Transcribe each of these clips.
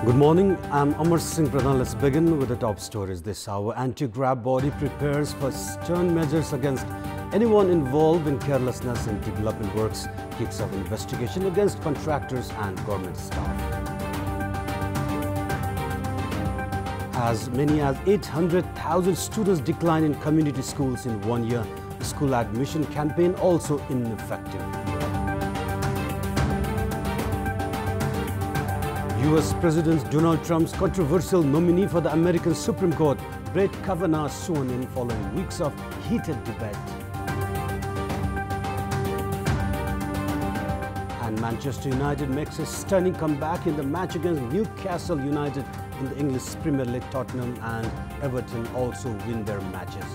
Good morning, I'm Amar Singh Pradhan. Let's begin with the top stories this hour. Anti-graft body prepares for stern measures against anyone involved in carelessness in development works, kicks off investigation against contractors and government staff. As many as 800,000 students decline in community schools in 1 year. The school admission campaign also ineffective. U.S. President Donald Trump's controversial nominee for the American Supreme Court, Brett Kavanaugh, sworn in following weeks of heated debate. And Manchester United makes a stunning comeback in the match against Newcastle United in the English Premier League. Tottenham and Everton also win their matches.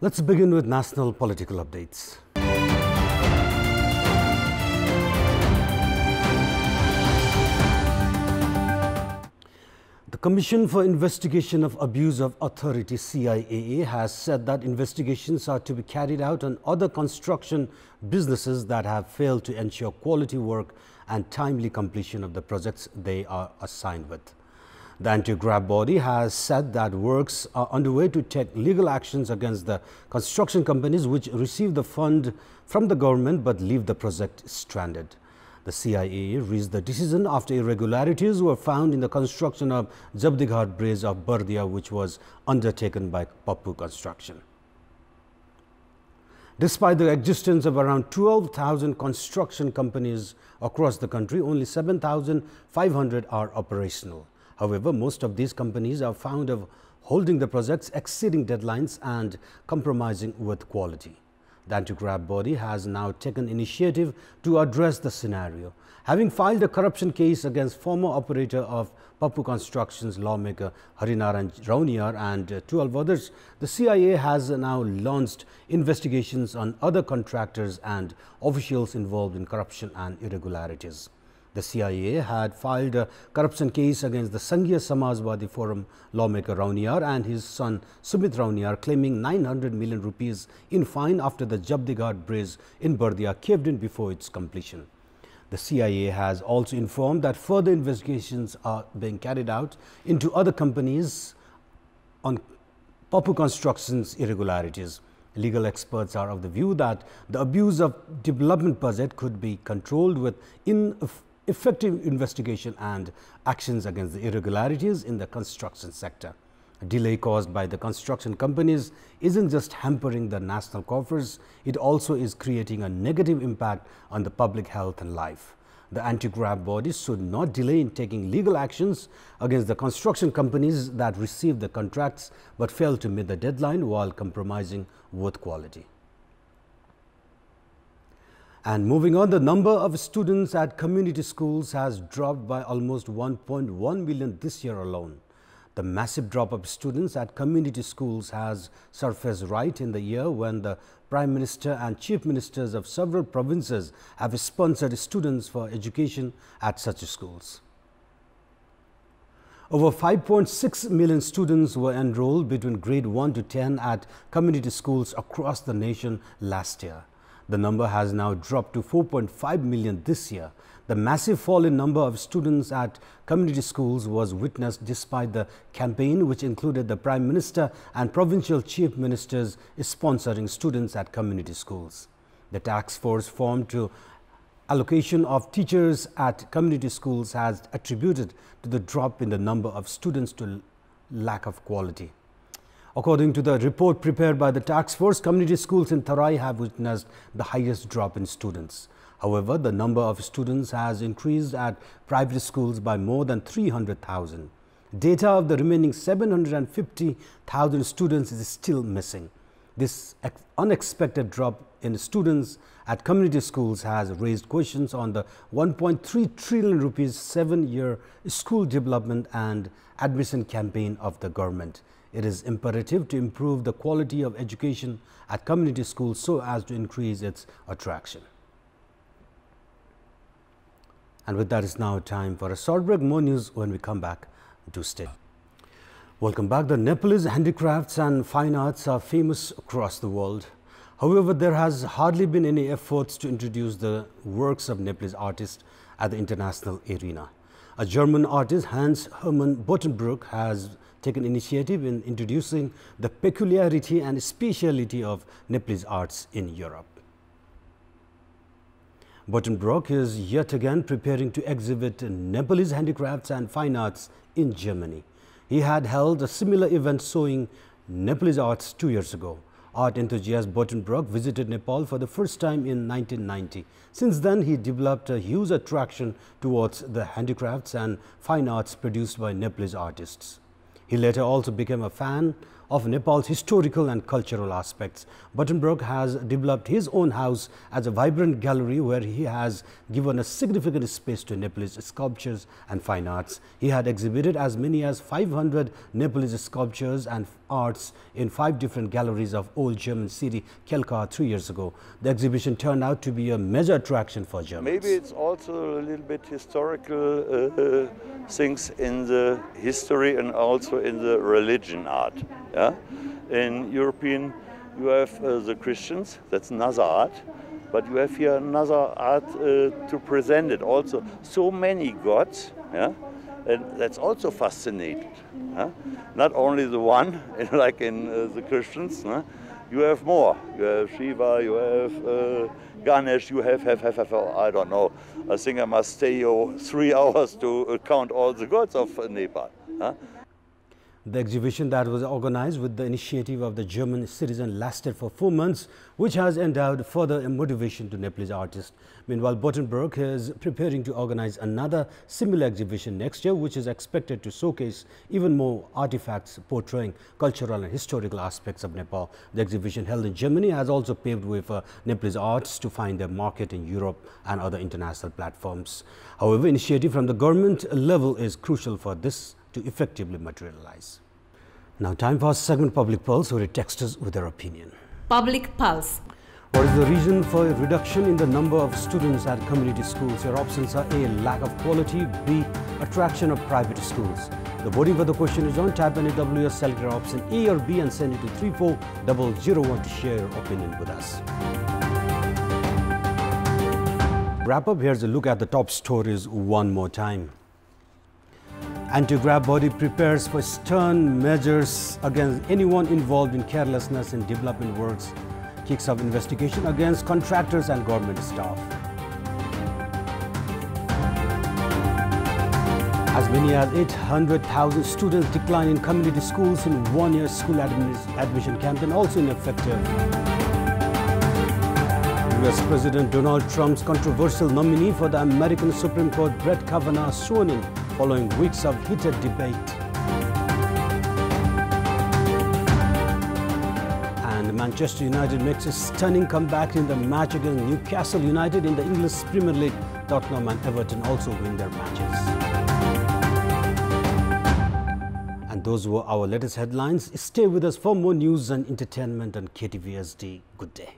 Let's begin with national political updates. The Commission for Investigation of Abuse of Authority (CIAA) has said that investigations are to be carried out on other construction businesses that have failed to ensure quality work and timely completion of the projects they are assigned with. The anti-graft body has said that works are underway to take legal actions against the construction companies which receive the fund from the government but leave the project stranded. The CIAA reached the decision after irregularities were found in the construction of Jabdighat Bridge of Bardia, which was undertaken by Pappu Construction. Despite the existence of around 12,000 construction companies across the country, only 7,500 are operational. However, most of these companies are found of holding the projects, exceeding deadlines and compromising with quality. The anti-graft body has now taken initiative to address the scenario. Having filed a corruption case against former operator of Pappu Construction's lawmaker Harinaran Rauniar and 12 others, the CIA has now launched investigations on other contractors and officials involved in corruption and irregularities. The CIA had filed a corruption case against the Sanghiya Samajwadi Forum lawmaker Rauniar and his son Sumit Rauniar, claiming 900 million rupees in fine after the Jabdighat Bridge in Bardia caved in before its completion. The CIA has also informed that further investigations are being carried out into other companies on Pappu Construction's irregularities. Legal experts are of the view that the abuse of development budget could be controlled with effective investigation and actions against the irregularities in the construction sector. A delay caused by the construction companies isn't just hampering the national coffers, it also is creating a negative impact on the public health and life. The anti-graft body should not delay in taking legal actions against the construction companies that receive the contracts but fail to meet the deadline while compromising with quality. And moving on, the number of students at community schools has dropped by almost 1.1 million this year alone. The massive drop of students at community schools has surfaced right in the year when the Prime Minister and Chief Ministers of several provinces have sponsored students for education at such schools. Over 5.6 million students were enrolled between grade 1 to 10 at community schools across the nation last year. The number has now dropped to 4.5 million this year. The massive fall in number of students at community schools was witnessed despite the campaign, which included the Prime Minister and provincial chief ministers sponsoring students at community schools. The task force formed to allocation of teachers at community schools has attributed to the drop in the number of students to lack of quality. According to the report prepared by the task force, community schools in Tarai have witnessed the highest drop in students. However, the number of students has increased at private schools by more than 300,000. Data of the remaining 750,000 students is still missing. This unexpected drop in students at community schools has raised questions on the 1.3 trillion rupees 7-year school development and admission campaign of the government. It is imperative to improve the quality of education at community schools so as to increase its attraction. And with that, it's now time for a short break. More news when we come back. Do stay. Welcome back. The Nepalese handicrafts and fine arts are famous across the world. However, there has hardly been any efforts to introduce the works of Nepalese artists at the international arena. A German artist, Hans Hermann Bottenbroek, has taken initiative in introducing the peculiarity and speciality of Nepalese arts in Europe. Bottenbroek is yet again preparing to exhibit Nepalese handicrafts and fine arts in Germany. He had held a similar event showing Nepalese arts 2 years ago. Art enthusiast Bottenbroek visited Nepal for the first time in 1990. Since then, he developed a huge attraction towards the handicrafts and fine arts produced by Nepalese artists. He later also became a fan of Nepal's historical and cultural aspects. Bottenbroek has developed his own house as a vibrant gallery where he has given a significant space to Nepalese sculptures and fine arts. He had exhibited as many as 500 Nepalese sculptures and arts in 5 different galleries of old German city Kelka 3 years ago. The exhibition turned out to be a major attraction for Germans. Maybe it's also a little bit historical things in the history and also in the religion art. Yeah? In European, you have the Christians, that's another art, but you have here another art to present it also. So many gods, yeah? And that's also fascinating. Yeah? Not only the one, like in the Christians, yeah? You have more. You have Shiva, you have Ganesh, you have, I don't know. I think I must stay here 3 hours to count all the gods of Nepal. Yeah? The exhibition that was organized with the initiative of the German citizen lasted for 4 months, which has endowed further motivation to Nepalese artists. Meanwhile, Bottenbroek is preparing to organize another similar exhibition next year, which is expected to showcase even more artifacts portraying cultural and historical aspects of Nepal. The exhibition held in Germany has also paved way for Nepalese arts to find their market in Europe and other international platforms. However, initiative from the government level is crucial for this to effectively materialize. Now time for our segment Public Pulse, where it texts us with their opinion. Public Pulse. What is the reason for a reduction in the number of students at community schools? Your options are A, lack of quality, B, attraction of private schools. The voting for the question is on. Type NAWS, select your option A or B and send it to 34001 to share your opinion with us. Wrap up, here's a look at the top stories one more time. Anti-graft body prepares for stern measures against anyone involved in carelessness in development works. Kicks off investigation against contractors and government staff. As many as 800,000 students decline in community schools in 1-year school admission campaign, also ineffective. US President Donald Trump's controversial nominee for the American Supreme Court, Brett Kavanaugh, sworn in following weeks of heated debate. And Manchester United makes a stunning comeback in the match against Newcastle United in the English Premier League. Tottenham and Everton also win their matches. And those were our latest headlines. Stay with us for more news and entertainment on KTVSD. Good day.